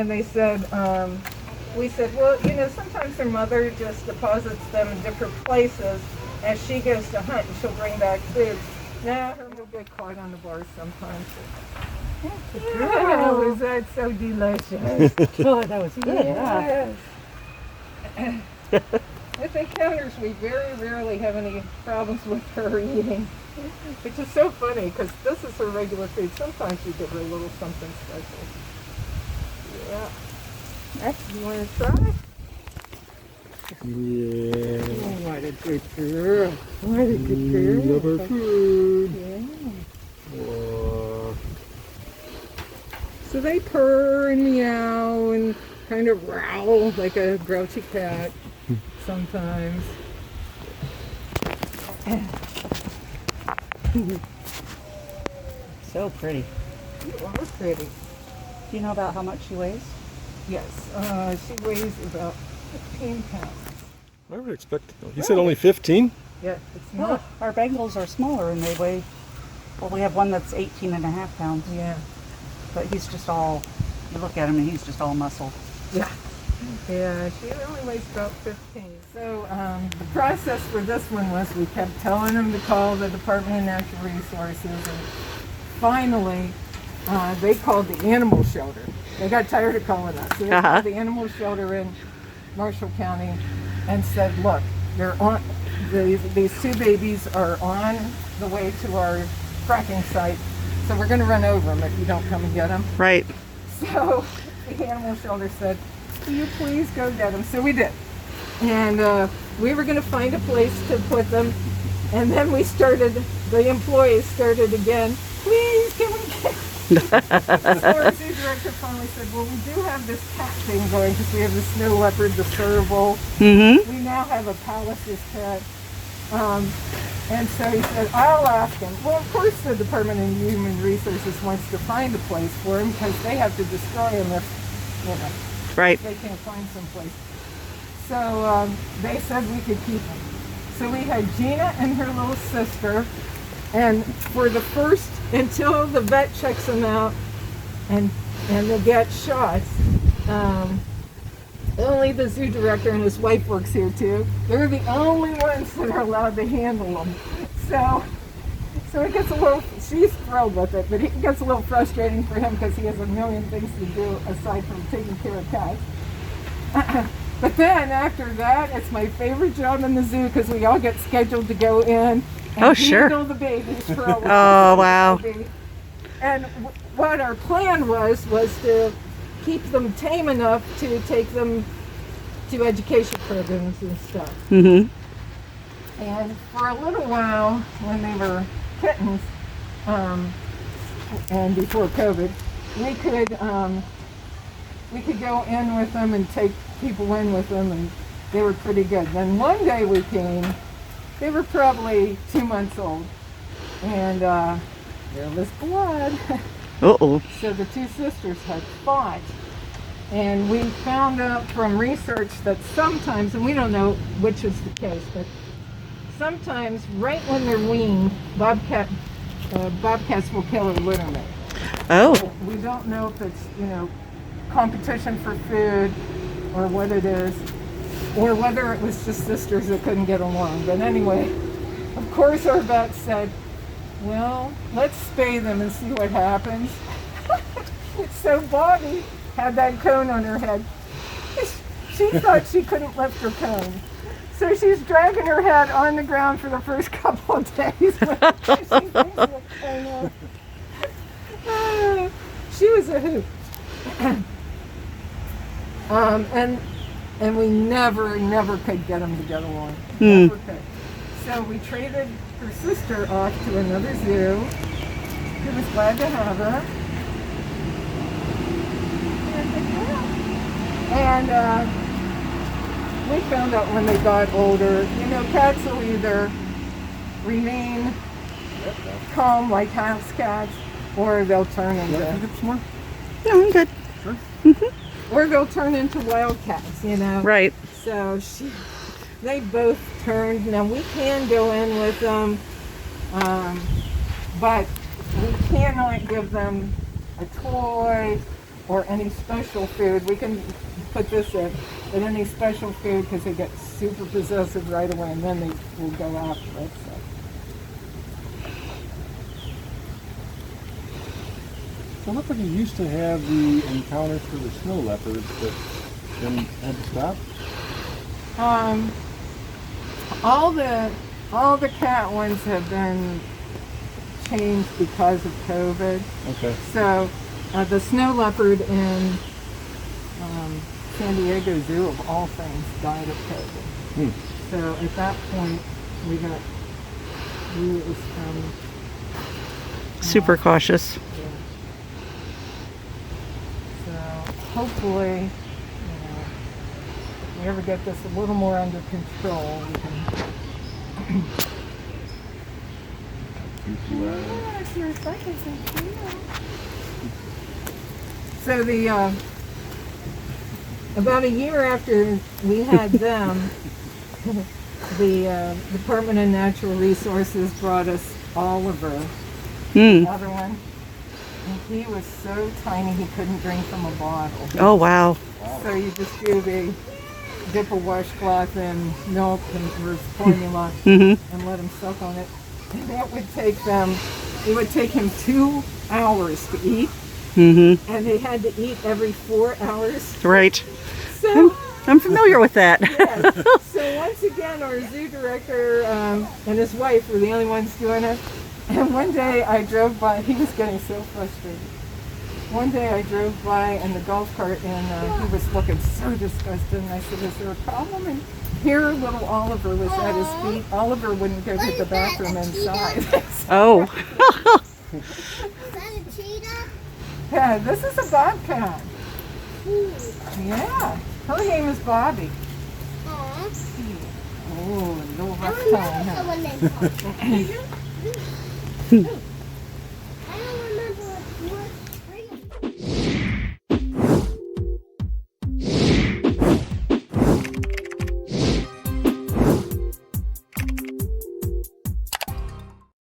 and they said, we said, well, you know, sometimes their mother just deposits them in different places as she goes to hunt and she'll bring back food. Now her will get caught on the bars sometimes. Oh, was that so delicious? Oh, that was good. Yes. With encounters, we very rarely have any problems with her eating, which is so funny because this is her regular food. Sometimes we give her a little something special. Yeah. You want to try? Yeah. Oh, what a good girl. What a good girl. Love her food. Yeah. Whoa. So they purr and meow and kind of growl like a grouchy cat sometimes. So pretty. You are pretty. Do you know about how much she weighs? Yes, she weighs about 15 pounds. I would expect it though. You said only 15? Yeah, it's No, not. our Bengals are smaller and they weigh, well, we have one that's 18 and a half pounds. Yeah. But he's just all, you look at him and he's just all muscle. Yeah. Yeah, she only weighs about 15. So the process for this one was we kept telling them to call the Department of Natural Resources, and finally they called the animal shelter. They got tired of calling us. So they called the animal shelter in Marshall County and said, look, they're on, these two babies are on the way to our fracking site, so we're going to run over them if you don't come and get them. Right. So the animal shelter said, will you please go get them? So we did. And we were going to find a place to put them. And then we started, the employees started again, please can we get So our zoo director finally said, well, we do have this cat thing going because we have the snow leopard, the serval. Mm-hmm. We now have a Pallas's cat. And so he said, I'll ask him. Well, of course the Department of Human Resources wants to find a place for him because they have to destroy him if, you know, Right. they can't find some place. So they said we could keep him. So we had Gina and her little sister, and for the first, until the vet checks them out and they get shots, only the zoo director and his wife works here too. They're the only ones that are allowed to handle them. So it gets a little, she's thrilled with it, but it gets a little frustrating for him because he has a million things to do aside from taking care of cats. But then after that, it's my favorite job in the zoo because we all get scheduled to go in and handle the babies for a while. Oh, wow. And what our plan was to keep them tame enough to take them to education programs and stuff. Mm-hmm. And for a little while, when they were kittens, and before COVID, we could go in with them and take people in with them, and they were pretty good. Then one day we came, they were probably 2 months old, and there was blood. Uh-oh. So the two sisters had fought, and we found out from research that sometimes, and we don't know which is the case, but sometimes right when they're weaned, bobcats will kill a litter mate. Oh. So we don't know if it's, you know, competition for food or what it is, or whether it was just sisters that couldn't get along. But anyway, of course our vet said, well, let's spay them and see what happens. So Bobby had that cone on her head. She thought she couldn't lift her cone. So she's dragging her head on the ground for the first couple of days. She thinks it came off. She was a hoot. And we never could get them to get along. Never could. So we traded her sister off to another zoo. He was glad to have her. And we found out when they got older, you know, cats will either remain calm like house cats, or they'll turn into... more? No, I'm good. Sure. Or they'll turn into wildcats, you know. Right. So they both turned. Now we can go in with them, but we cannot give them a toy or any special food. We can put this in, but any special food, because they get super possessive right away, and then they will go after it. So it looked like you used to have the encounters for the snow leopards, but then had to stop. All the cat ones have been changed because of COVID. Okay. So the snow leopard in San Diego Zoo, of all things, died of COVID. So at that point, we was Super cautious. yeah. So hopefully, if we ever get this a little more under control, we can. So about a year after we had them, the Department of Natural Resources brought us Oliver, another one. And he was so tiny he couldn't drink from a bottle. Oh, wow. So you just dip a washcloth in milk or formula and let him suck on it. And that would take it would take him 2 hours to eat. And they had to eat every 4 hours. Right. So, I'm familiar with that. yes. So once again, our zoo director and his wife were the only ones doing it. And one day I drove by, he was getting so frustrated. One day I drove by in the golf cart and he was looking so disgusted, and I said, "Is there a problem?" And here little Oliver was at his feet. Oliver wouldn't go to the bathroom inside. Oh. Is that a cheetah? Yeah, this is a bobcat. Yeah, her name is Bobby. Aw. Oh, a little I rough remember time, huh? someone named Pop.